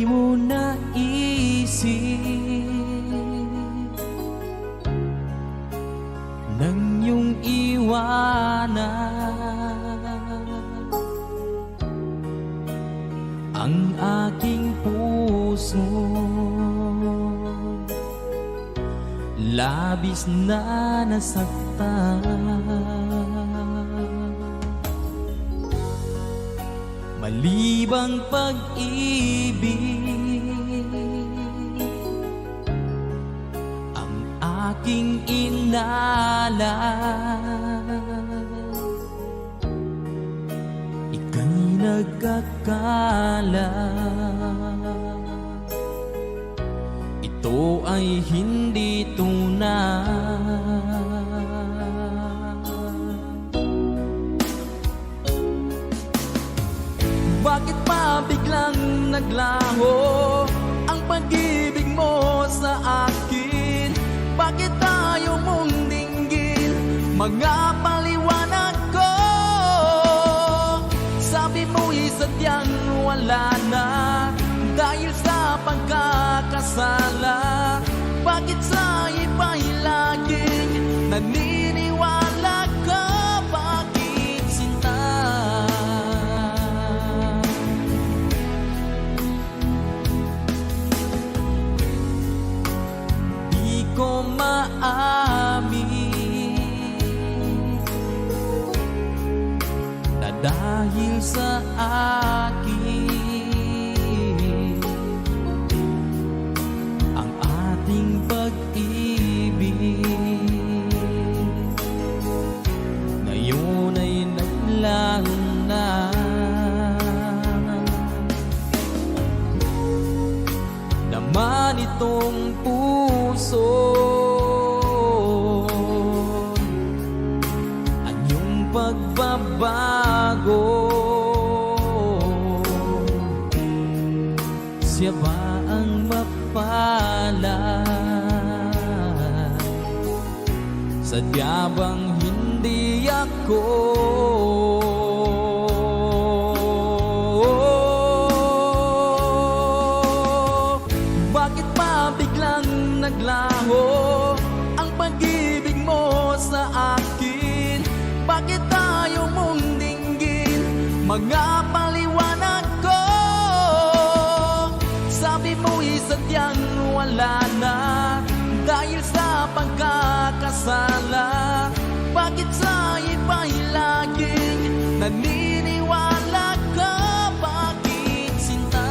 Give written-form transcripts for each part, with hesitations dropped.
di mo naisip nang iyong iwanan ang aking puso. Labis na nasaktan, malibang pag-ibig ang aking inalay. Ika'y nagkakala, ito ay hindi tunay. Bakit pa biglang naglaho ang pag-ibig mo sa akin? Bakit tayo mong dinggin mga paliwanag ko? Sabi mo'y sadyang wala na dahil sa pagkakasala. Bakit sa iba'y laging naniniwala ka? Bakit sinta? Di ko maamin na dahil sa akin pag-ibig ngayon ay naglaho na. Naman itong puso ang iyong pagbabago. Siya ba ang mapalad? Sadya bang hindi ako? Bakit pa biglang naglaho ang pag-ibig mo sa akin? Bakit tayo mong dinggin mga paliwanag ko? Sabi mo'y sadyang wala na dahil sa pagkakasala. Bakit sa iba'y laging naniniwala ka? Bakit sinta?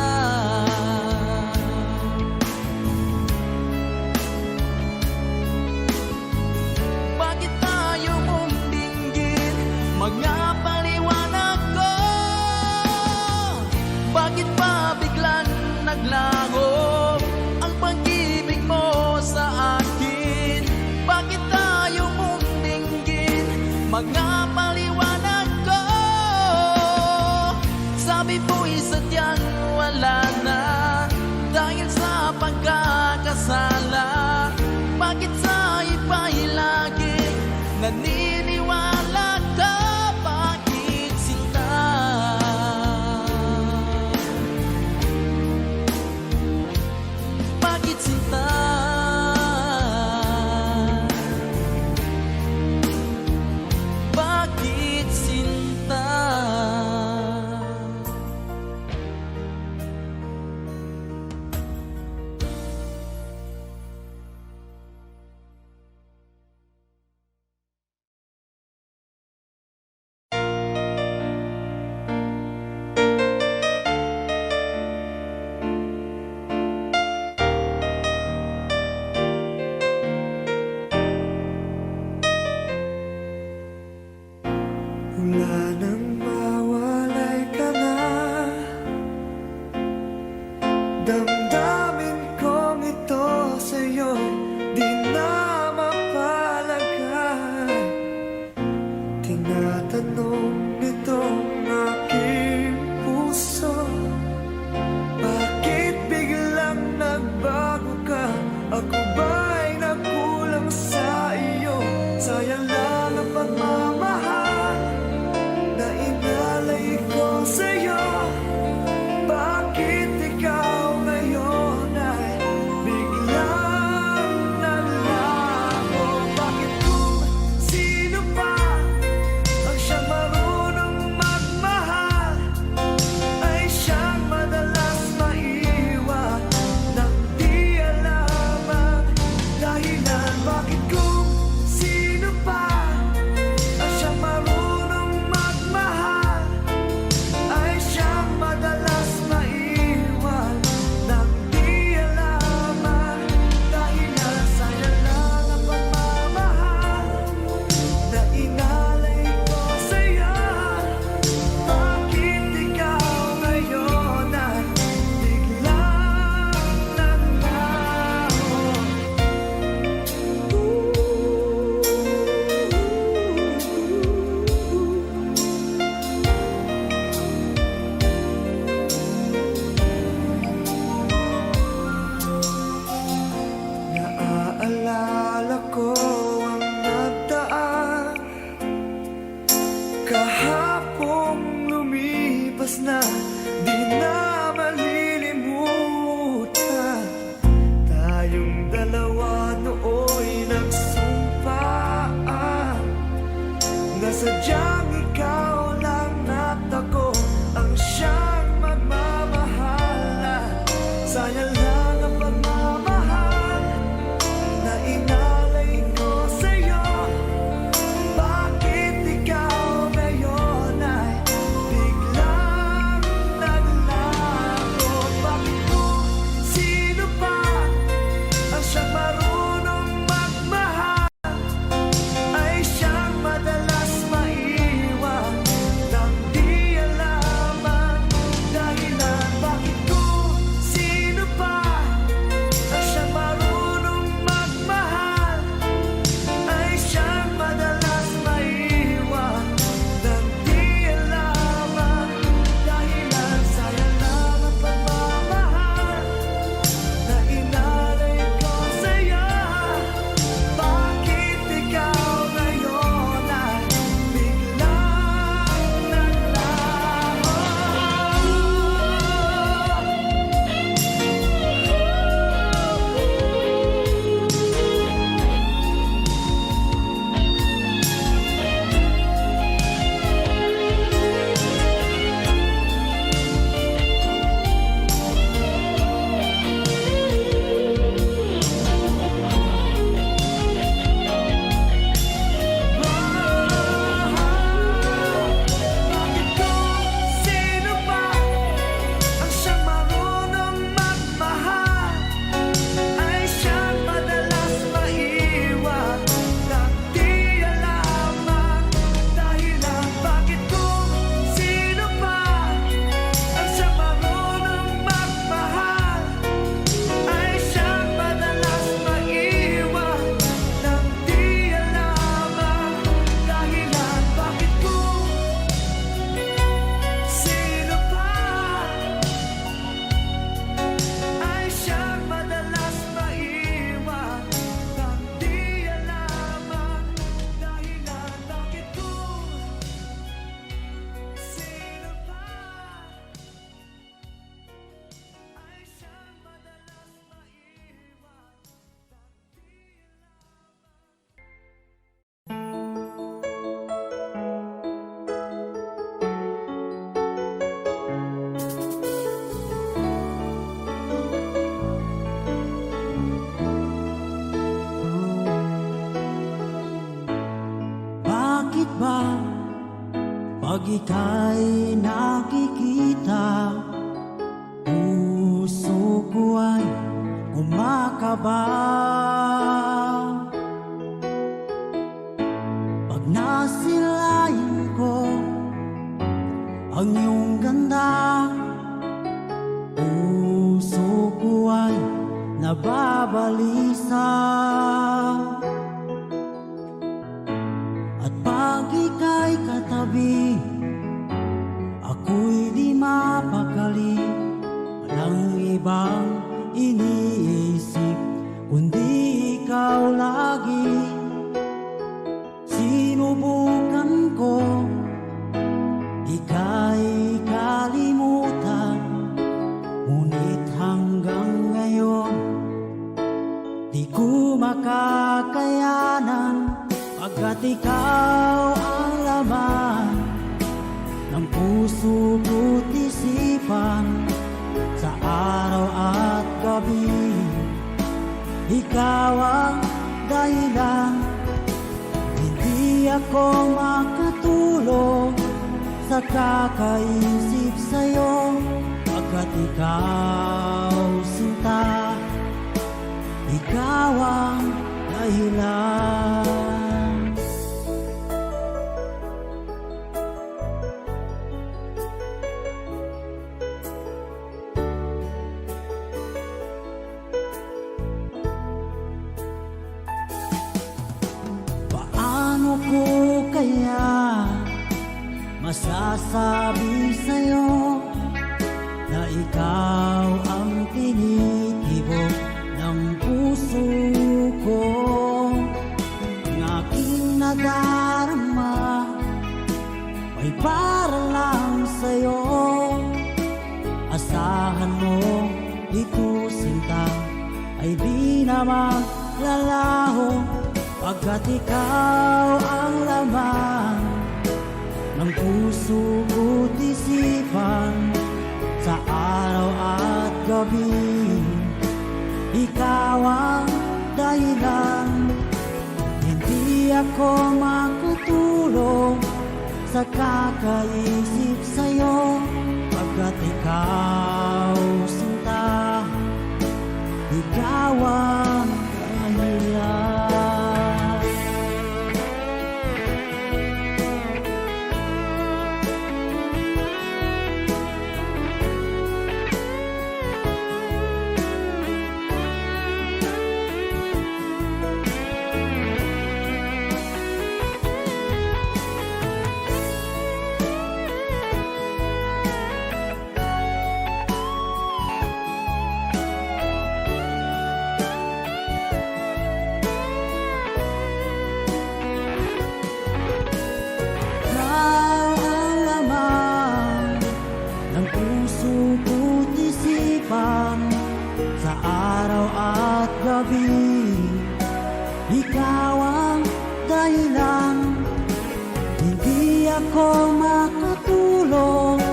Bakit tayo mong dinggin mga paliwanag ko? Bakit pa biglang naglaho ang pag-ibig mo sa akin? Bakit tayo mong dinggin mga paliwanag ko? Sabi mo'y sadyang wala na dahil sa pagkakasala. Bakit sa iba'y laging naniniwala ka? Bakit sinta? Bakit sinta? Bakit sinta? lubos na di na malilimutan. Tayong dalawa nooy nagsumpaan na sadyang ikaw lang at ako ang siyang magmamahala. Sayang lang ang pagmamahal na inalay ko sa'yo. Bakit ikaw ngayon ay biglang naglago? Bakit kung sino pa ang siyang marunong magmahal ay siyang madalas maiwan nang di alam ang dahilan? Bakit kung sino pa ang siyang marunong magmahal ay siyang madalas maiwan nang di alam ang dahilan? Sayang lang ang pagmamahal na inalay ko sa'yo. Bakit ikaw ngayon ay biglang naglaho? Bakit kung sino pa ang siyang marunong magmahal ay siyang madalas maiwan nang di alam ang dahilan? Bakit kung sino pa ang siyang marunong magmahal ay siyang madalas maiwan nang di alam ang dahilan? Bakit kung sino pa ay siyang madalas maiwan nang di alam ang dahilan? Bakit kung sino pa ay siyang madalas maiwan Bakit ba pag ika'y nakikita, puso ko ay kumakaba? Pag nasilayan ko ang iyong ganda, puso ko ay nababalisa. At pag ika'y katabi, ako'y di mapakali. Walang ibang iniisip kundi ikaw lagi. Sinubukan ko ika'y kalimutan, ngunit hanggang ngayon di ko makakayanan. Pagkat ikaw ang laman ng puso ko't isipan, sa araw at gabi ikaw ang dahilan. Hindi ako makatulog sa kakaisip sa'yo, pagkat ikaw sinta, ikaw ang dahilan. Paano ko kaya masasabi sa'yo na ikaw ang tinitibok ng puso ko? Ang aking nadarama ay para lang sa'yo. na maglalaho, pagkat ikaw ang laman ng puso ko't isipan. Sa araw at gabi, ikaw ang dahilan. Hindi ako makutulog sa kakaisip sa'yo, pagkat ikaw, sinta, ikaw ang dahilan. Sa araw at gabi, ikaw ang dahilan. Hindi ako makatulog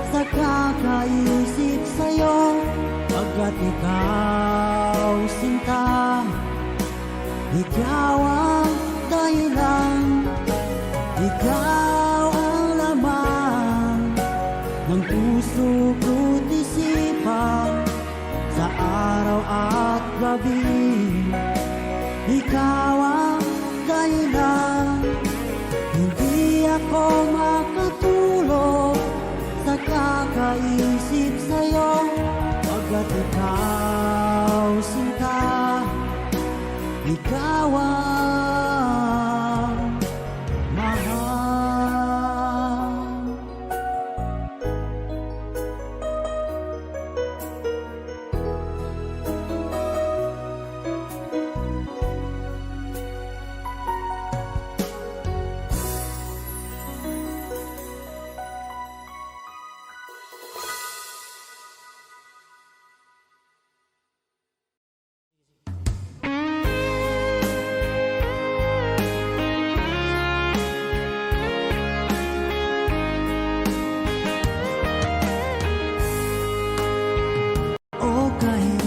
sa kakaisip sa'yo, pagkat ikaw, sinta, ikaw ang dahilan. Ikaw ang laman ng puso ko't isipan. Sa araw at gabi, ikaw ang dahilan. Hindi ako makatulog sa kakaisip sa'yo, pagkat ikaw, sinta, ikaw ang mahal.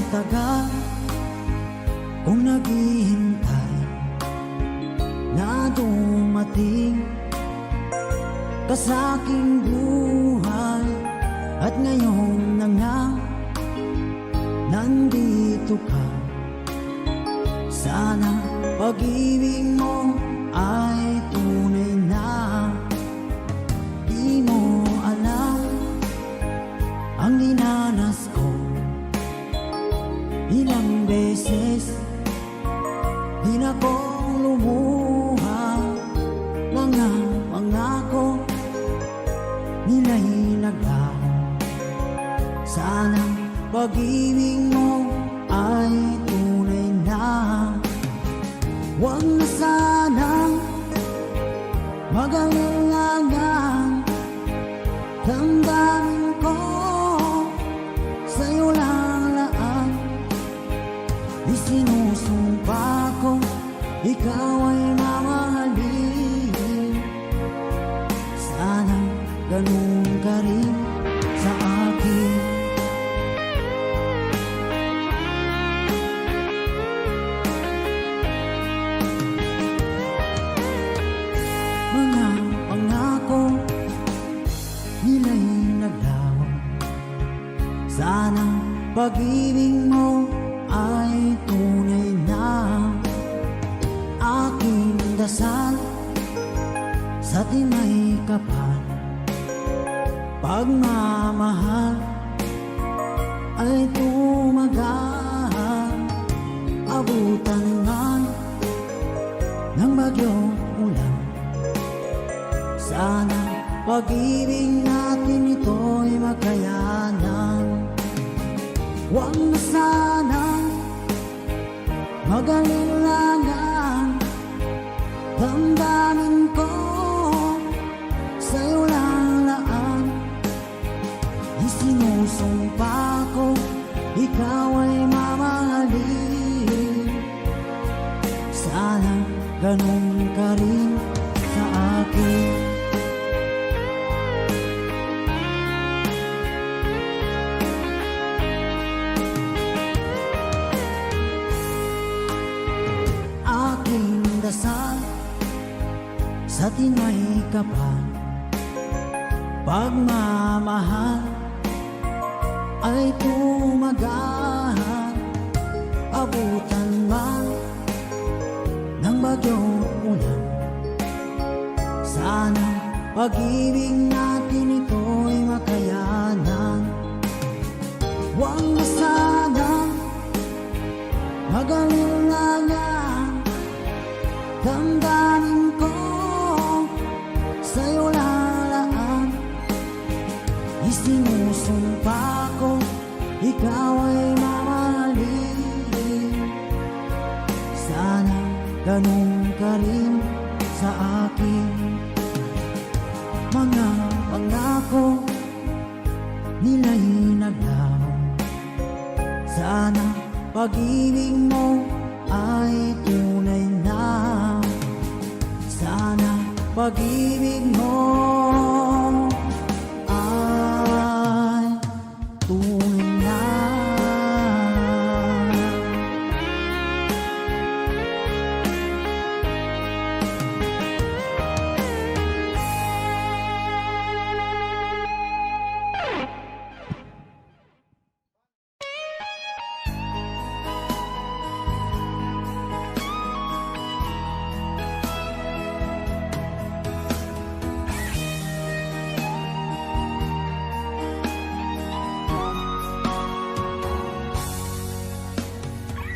Tagal kung naghihintay na dumating ka sa aking buhay, at ngayon na nga nandito ka. Sana pag-ibig mo ay tunay na. Di mo alam ang dinanas ko. Ilang beses din akong lumuha, mga pangako nila'y naglaho. Sana pag-ibig mo ay tunay na. Huwag na sanang mag-alangan, damdamin ko sa'yo lang laan. Isinusumpa ko, ikaw ay mamahalin. Sana ganun ka rin sa akin. Mga pangako nila'y naglaho. Sana pag-ibig mo ay tunay na. Aking dasal sa tinay kapal, pagmamahal ay tumagal. Abutan man ng bagyong ulan, sana pag-ibig natin ito'y makayanan. Huwag na sanang mag-alinlangan, damdamin ko sa'yo lang laan. Isinusumpa ko, ikaw ay mamahalin. ganun ka rin sa akin. Aking dasal sa tinay kapal, pagmamahal ay tumagahan, abutan man ng bagyong ulan. Sana pag-ibig natin ito'y makayanan. Huwag na sanang mag-alinlangan, damdamin ko sa'yo lalaan. Isinusumpa ko, ikaw ay mamahalin. Sana ganun ka rin sa akin. Mga pangako nila'y naglaho. Sana pag-ibig mo ay tunay na. Sana pag-ibig mo ay tunay na.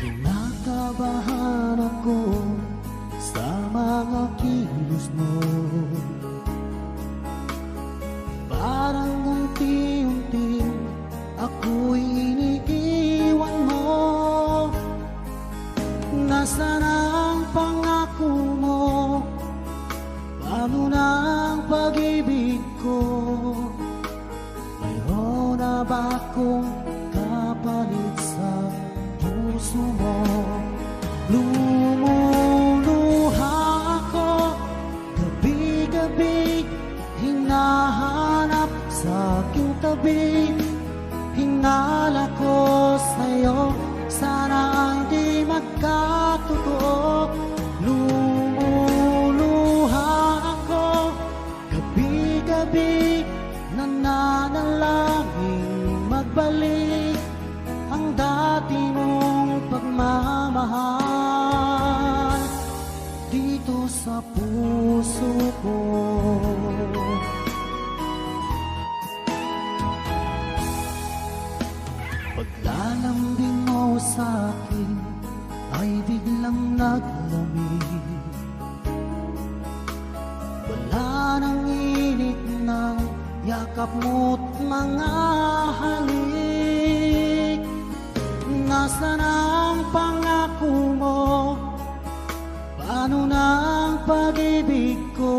Kinakabahan ako sa mga kilos mo. Parang unti-unti ako'y iniiwan mo. Nasaan ang pangako mo? Paano na ang pag-ibig ko? Mayroon na ba akong kapalit sa puso mo? Lumuluha ako, gabi-gabi hinahanap sa aking tabi. Hinala ko sa'yo, sana hindi magkatotoo. Lumuluha ako, gabi-gabi nananalangin magbalik ang dati mong pagmamahal dito sa puso ko. Paglalambing mo sa'kin ay biglang naglamig. Wala nang init ng yakap mo't mga halik. Nasaan ang pangako mo? Paano na ang pag-ibig ko?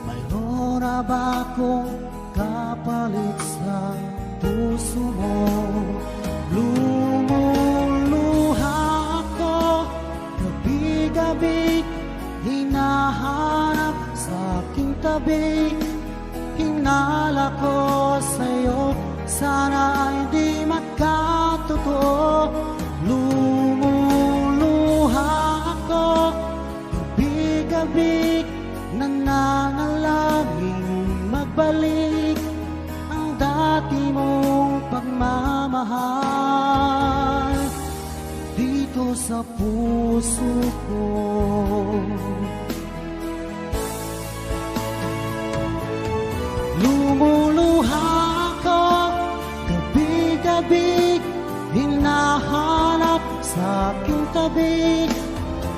Mayroon na ba akong kapalit sa puso mo? Lumuluha ako, gabi-gabi hinahanap sa aking tabi. Hinala ko sa'yo, sana ay di magkatotoo. Lumuluha ako, gabi-gabi nananalangin magbalik ang dati mong pagmamahal dito sa puso ko. Lumuluha ako, gabi-gabi hinahanap sa aking tabi.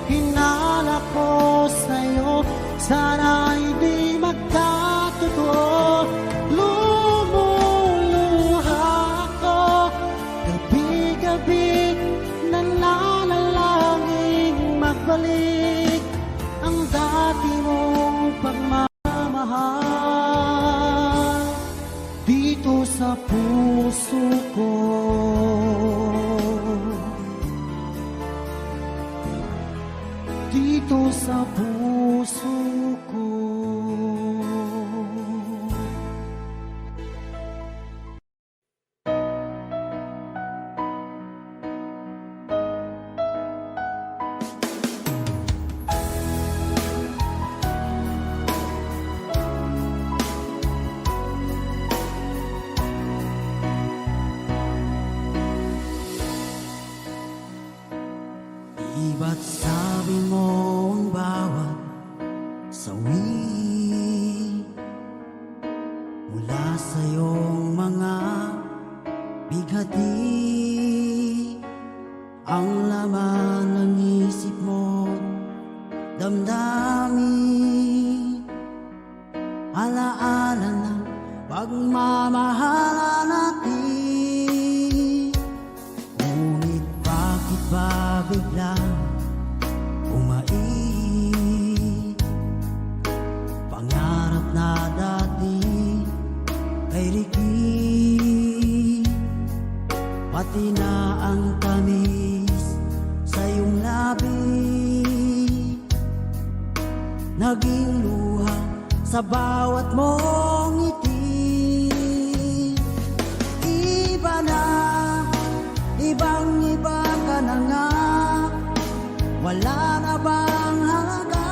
Hinala ko sa'yo, sana hindi magkatotoo. Lumuluha ako, gabi-gabi nananalangin magbalik ang dati mong pagmamahal dito sa puso ko. ba't sabi mo ang bawat sawi mula sa iyong mga bighati ang laman ng isip mo damdamin alaala ng pagmamahala natin ngunit bakit ba biglang umait pangarap na dati ay ligid pati na ang tamis sa iyong labi naging luha sa bawat mong ngiti iba na ibang iba ka na nga wala na bang halaga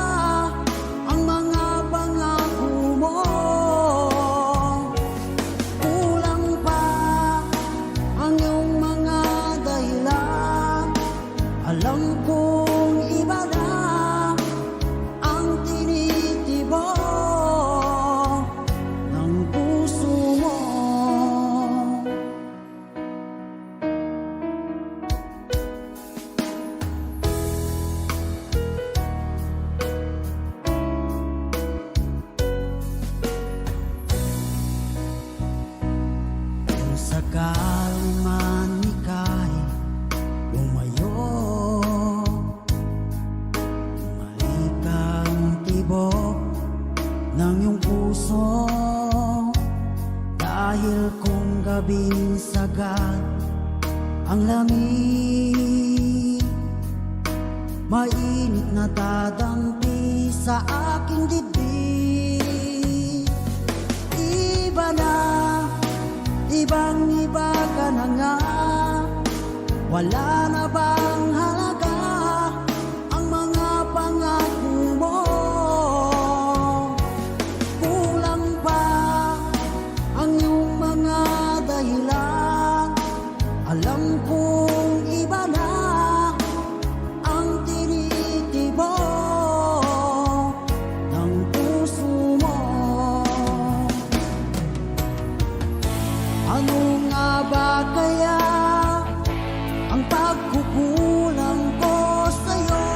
ang mga pangako mo kulang pa ang iyong mga dahilan alam kong iba na ang tinitibok ng puso mo kung sakaling man ika'y lumayo bumalik ang tibok ng iyong puso dahil kung gabing sagad ang lamig mainit na dadampi sa aking dibdib iba na ibang iba ka na nga wala na bang halaga ang mga pangako mo kulang pa ang iyong mga dahilan alam kong iba na ang tinitibok ng puso mo ano nga ba kaya ang pagkukulang ko sa'yo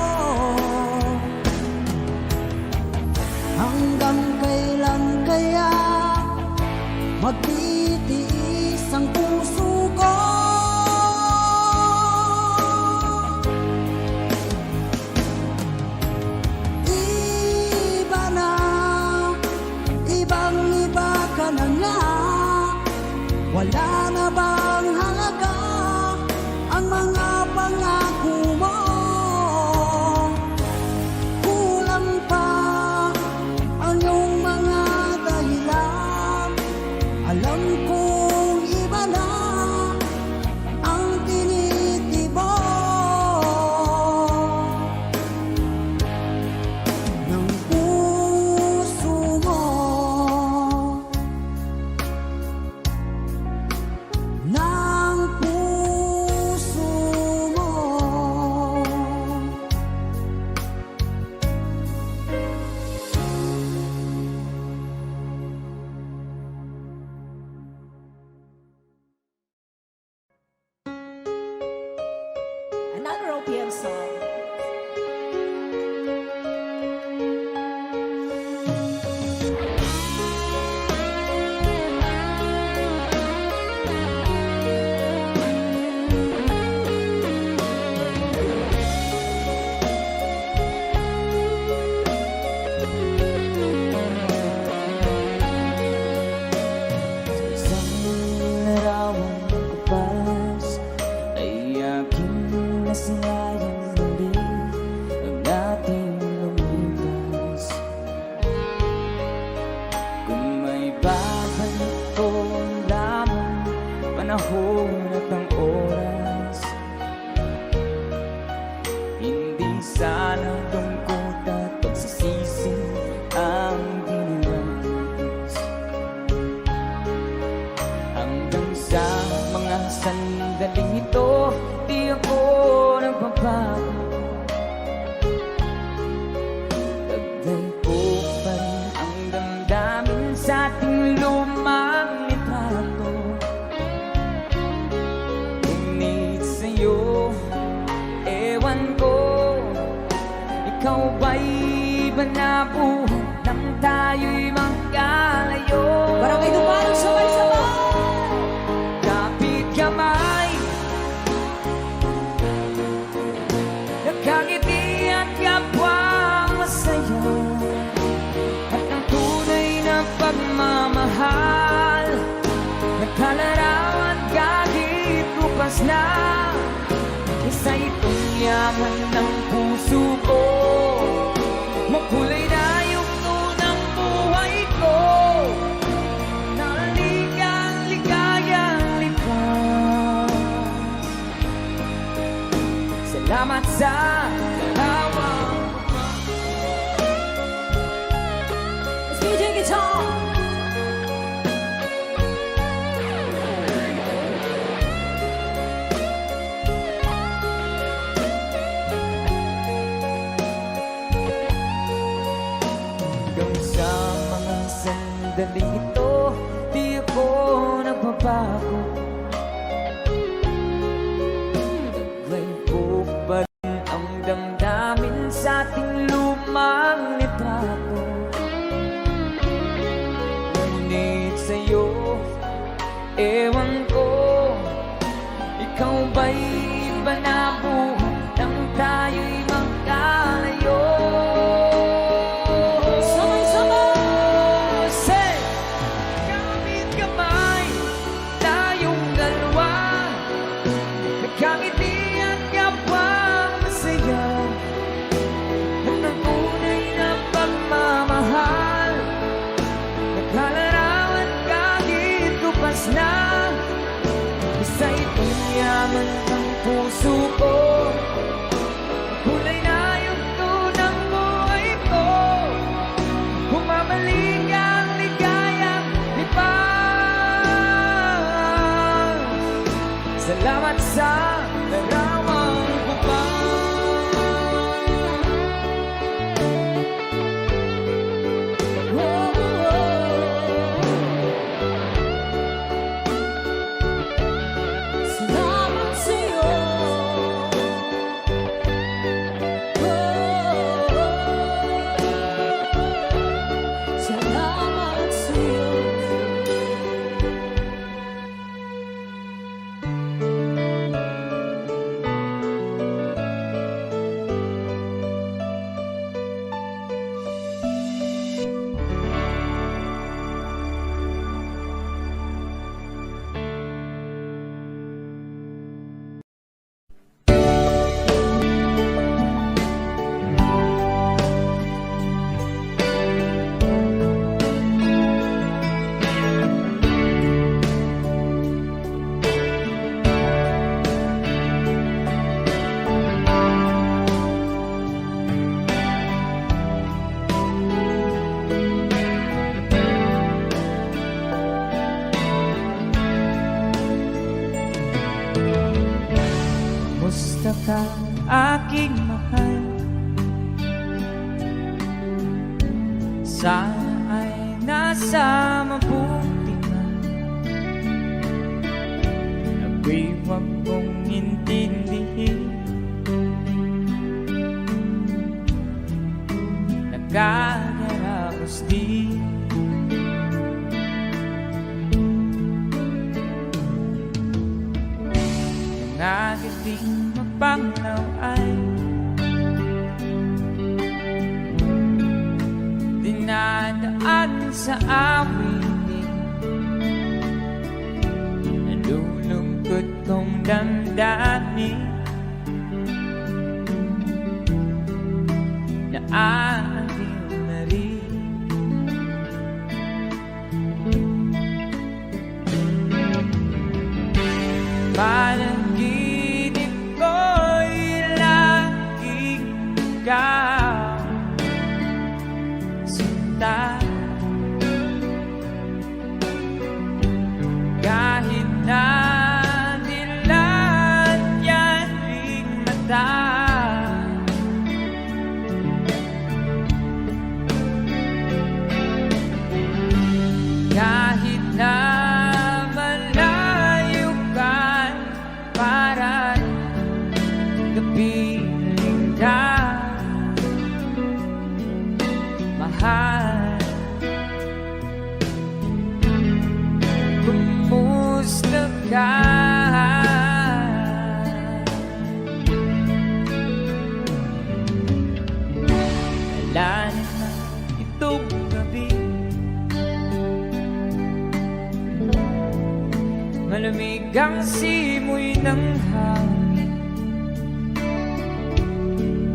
hanggang kailan kaya magtitiis ang puso ko iba na ibang iba ka na nga wala na bang halaga ang mga pangako mo kulang pa ang iyong mga dahilan alam kong iba na ang tinitibok ng puso mo ng puso mo Another OPM song. isang larawang kapas ay aking nasinayang muli ang ating lumipas kung may babalik ko lamang panahon at ang oras hindi sana lungkot at pagsisisi ang dinilas hanggang sa mga sandaling ito di ako nagbabago na isa itong yaman ng puso ko. Makulay na yung unang buhay ko, naligang ligayang likas. Salamat sa larawan. Let's DJ guitar. Hanggang sa mga sandaling ito, di ako nagbabago. Naglaypo pa rin ang damdamin sa ating lumang litrato. Ngunit sa'yo, ewan ko, ikaw ba'y iba na buhay nang tayo'y magkalayo? Say, kamit kamay, tayong dalawa, nagkamiti at kapwang masaya. At ang tunay na pagmamahal, naglalarawan kahit kupas na. Isa itong yaman ng puso ko, kulay na yung tunang buhay ko. Bumabalik ang ligayang lipas. Salamat sa larawan ko pa. Salamat sa'yo. Salamat sa'yo. Musta ka, aking mahal? Sana ay nasa mabuti ka. Ako'y huwag mong intindihin. Nagkagarapos di. Mga gabing mapanglaw ay dinadaan sa awitin. Nalulungkot kong damdamin na aaliw na rin. Panaginip ko'y laging ikaw sinta. Malamig ang simoy ng hangin.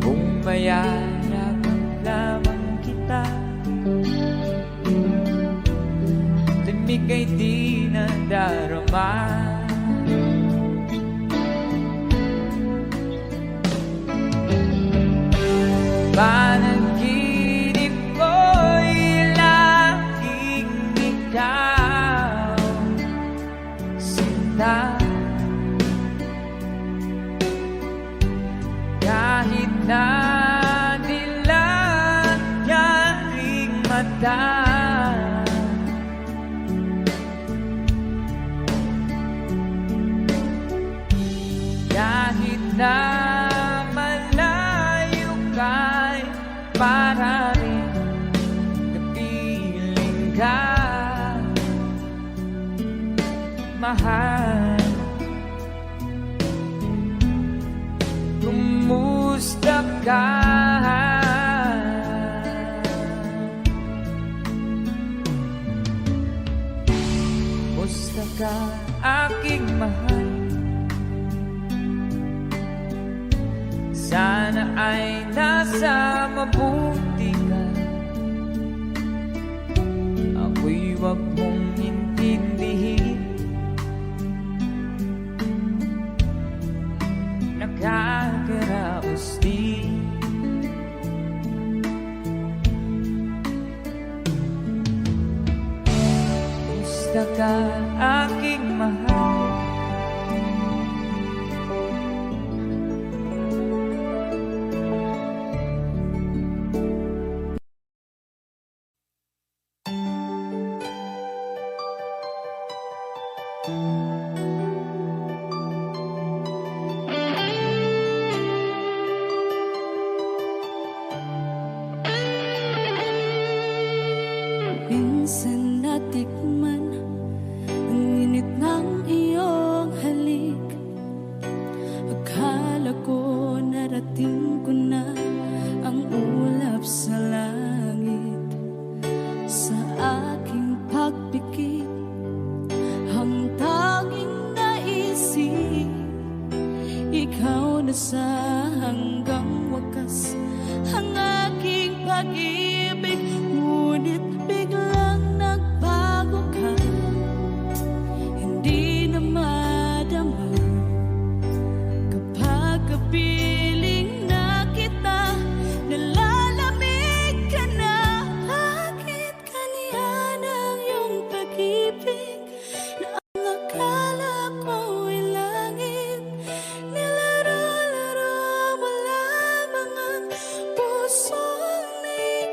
Kung mayarap lamang kita, lamig ay di nadarama. Panaginip ko'y laging ikaw, sinta. Kahit na nilanyaring mata, kahit na malayo ka'y para rin kapiling ka, mahal. Kumusta ka? Kumusta ka, aking mahal? Sana ay nasa mabuti ka. Ako'y wag mong intindihin. Nakakaraos din. Kumusta ka, aking mahal? Minsan natikman ang init ng iyong halik. Akala ko narating ko na ang ulap sa langit. Sa aking pagpikit, ang tanging naisip, ikaw na sa hanggang wakas ang aking pag-ibig. Ngunit biglang nagbago ka, hindi na madama. Kapag kapiling na kita, nalalamig ka na. Bakit ganyan ang iyong pag-ibig, na ang akala ko'y langit? Nilaro-laro mo lamang ang pusong may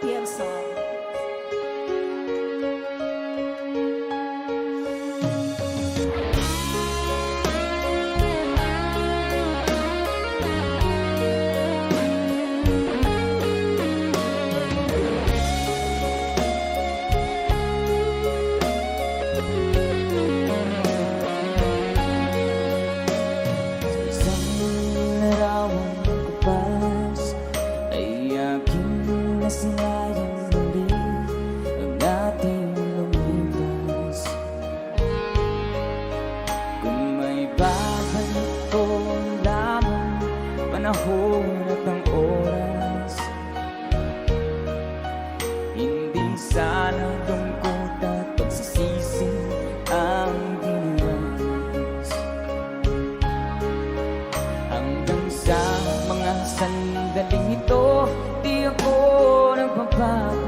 Atienza. Isang larawang kapas ay aking nasinayang muli ang ating lumipas. Kung may babalik ko lamang panahon at ang oras, hindi sana lungkot at pagsisisi ang dinanas. Hanggang sa mga sandaling ito, di ako nagbabago.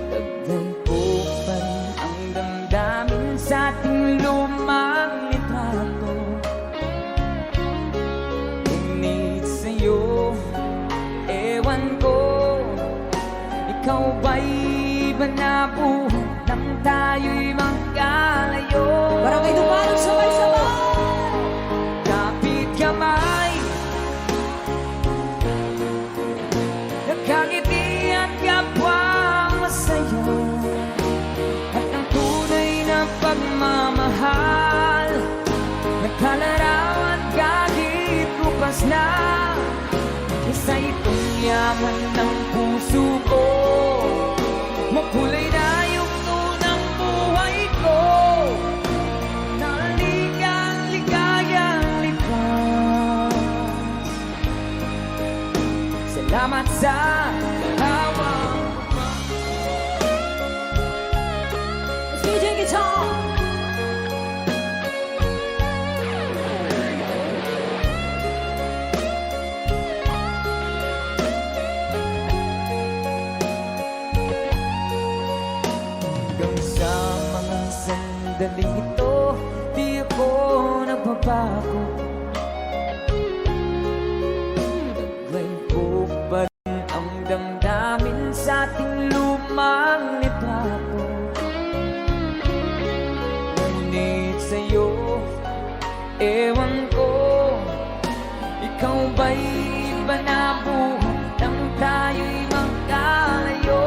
Taglay ko pa rin ang damdamin sa ating lumang litrato. Ngunit sa'yo, ewan ko, ikaw ba'y banabuhan nang tayo'y magkalayo? Barangay Dumalog, sabay-sabay! Kapit kamay, nakangiti at kapwa masaya, at ang tunay na pagmamahal, nagkalarawan kahit bukas na. Isa itong yaman ng puso ko, makulay na yugto ng buhay ko, naligang ligayang likas. Salamat sa lawang DJ Guitar! hanggang sa mga sandaling ito, di ako nagbabago. Taglay ko pa rin ang damdamin sa ating lumang litrato. Ngunit sa'yo, ewan ko, ikaw ba'y banabuhan nang tayo'y magkalayo?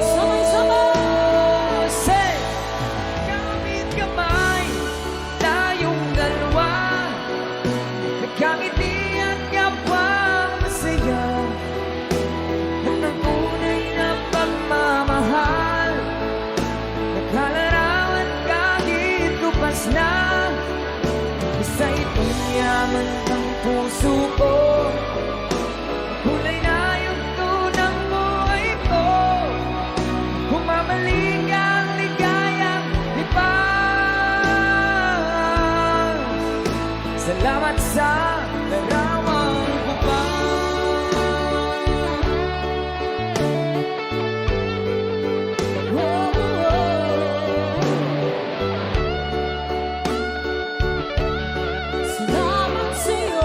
Sabay-sabay! Say! Kapit kamay, tayong dalawa, nagkangiti at kapwa masaya, at ang tunay na pagmamahal, nagkalarawan kahit lupas na. Isa itong yaman ng puso ko, kulay na yugto ng buhay ko, bumabalik ang ligayang lipas. Salamat sa larawang Salamat sa'yo.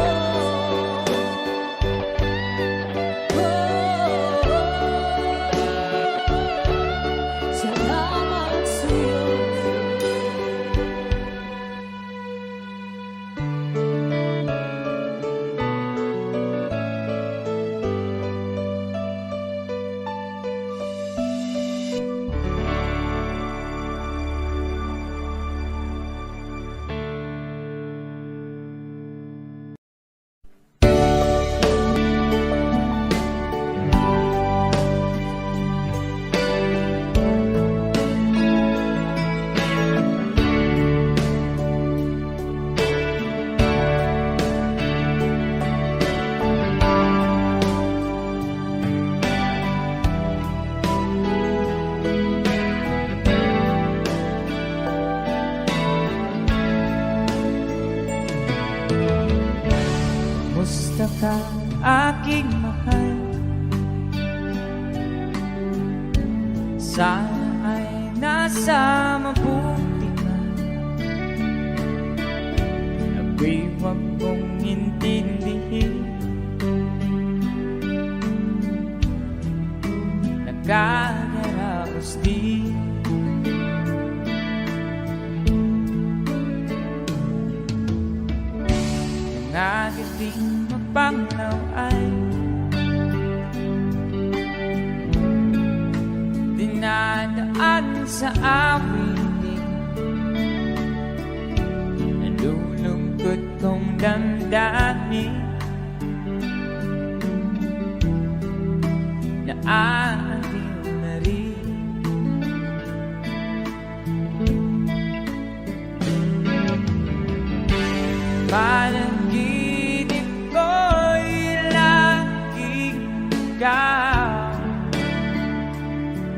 Salamat sa'yo. Musta ka, aking mahal? Sana ay nasa mabuti ka. Ako'y huwag mong intindihin ating mapanglaw ay dinadaan sa awitin. Nalulungkot kong damdamin na ating na rin. Panaginip ko'y laging ikaw,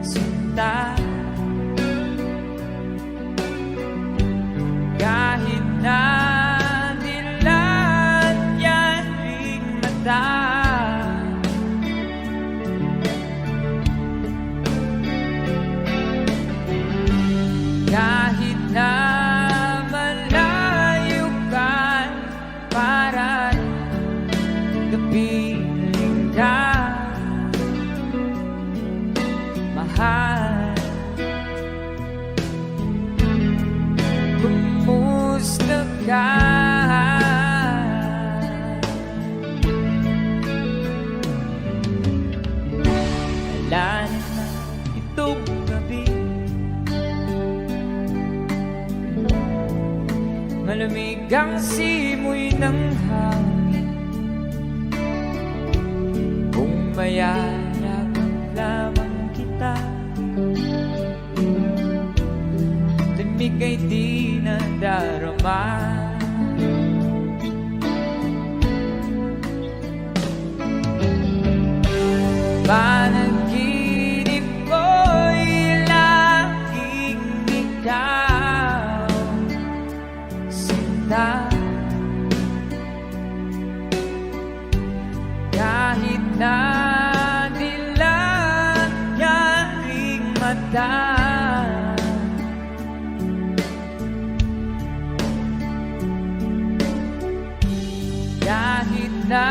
sinta. Kahit na dilat yan ring mata, kahit na malayo ka, para kapiling ka, mahal. Kumusta ka? Wala na itong gabi, malamig ang simoy ng hangin. Kung mayayag lamang kita, lamig ay di nadarama. Panaginip ko'y laging ikaw, sinta. Kahit na dilat yan ring mata, kahit na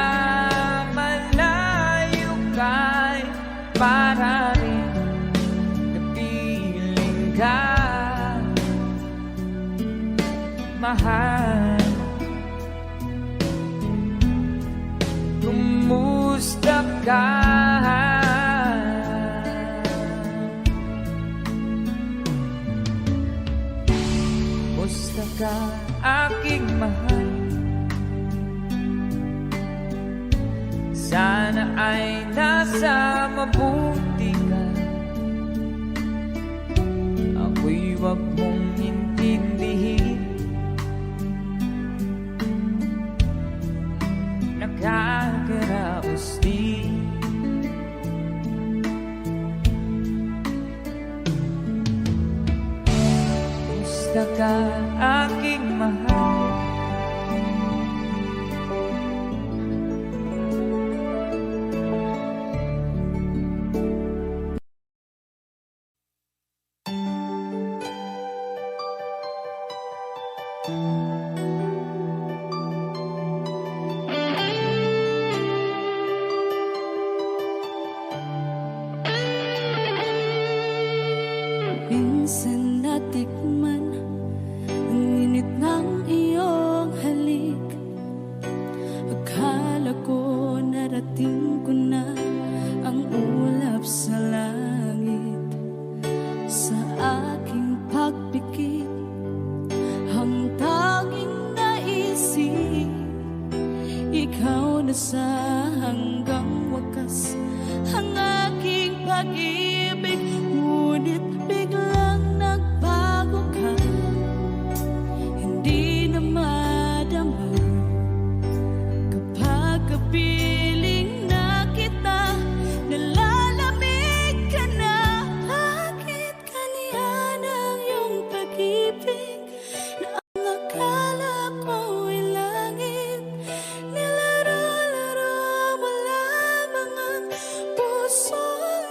malayo ka'y para rin kapiling ka, mahal. Kumusta ka? Kumusta ka, aking mahal? Sana ay nasa mabuti ka. Ako'y wag mong intindihin, nakakaraos din. Kumusta ka, aking mahal? Minsan natikman ang init ng iyong halik. Akala ko narating ko na ang ulap sa langit. Sa aking pagpikit, ang tanging naisip, ikaw na sa hanggang wakas ang aking pag-ibig. Ngunit biglang nagbago ka, hindi na madama kapag kapiling na kita. Nalalamig ka na, bakit kaniyan ang iyong pag-ibig na ang akala ko'y langit? Nilaro-laro mo lamang ang pusong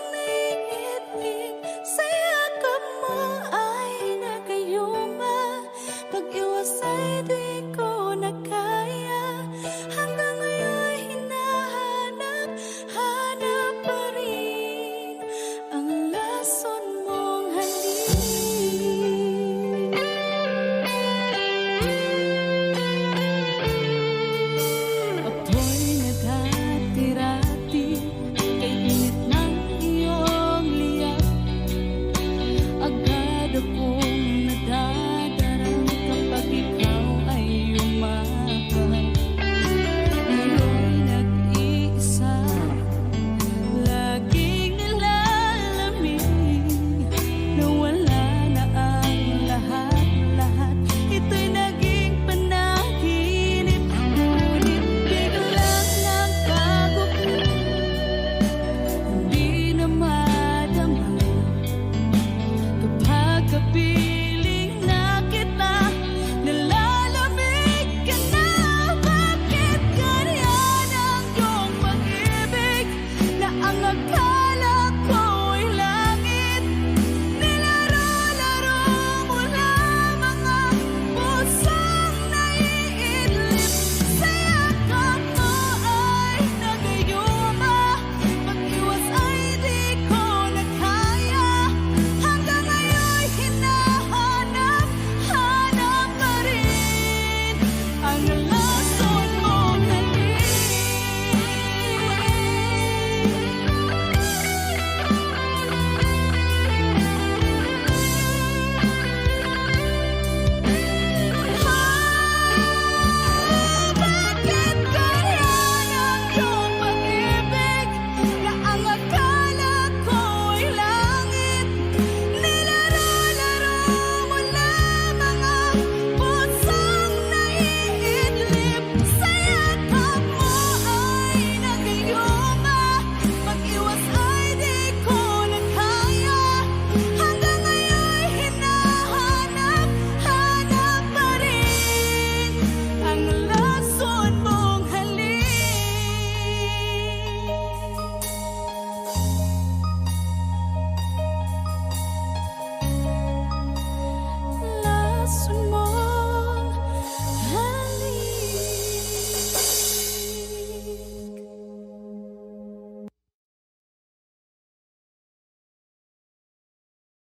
sunod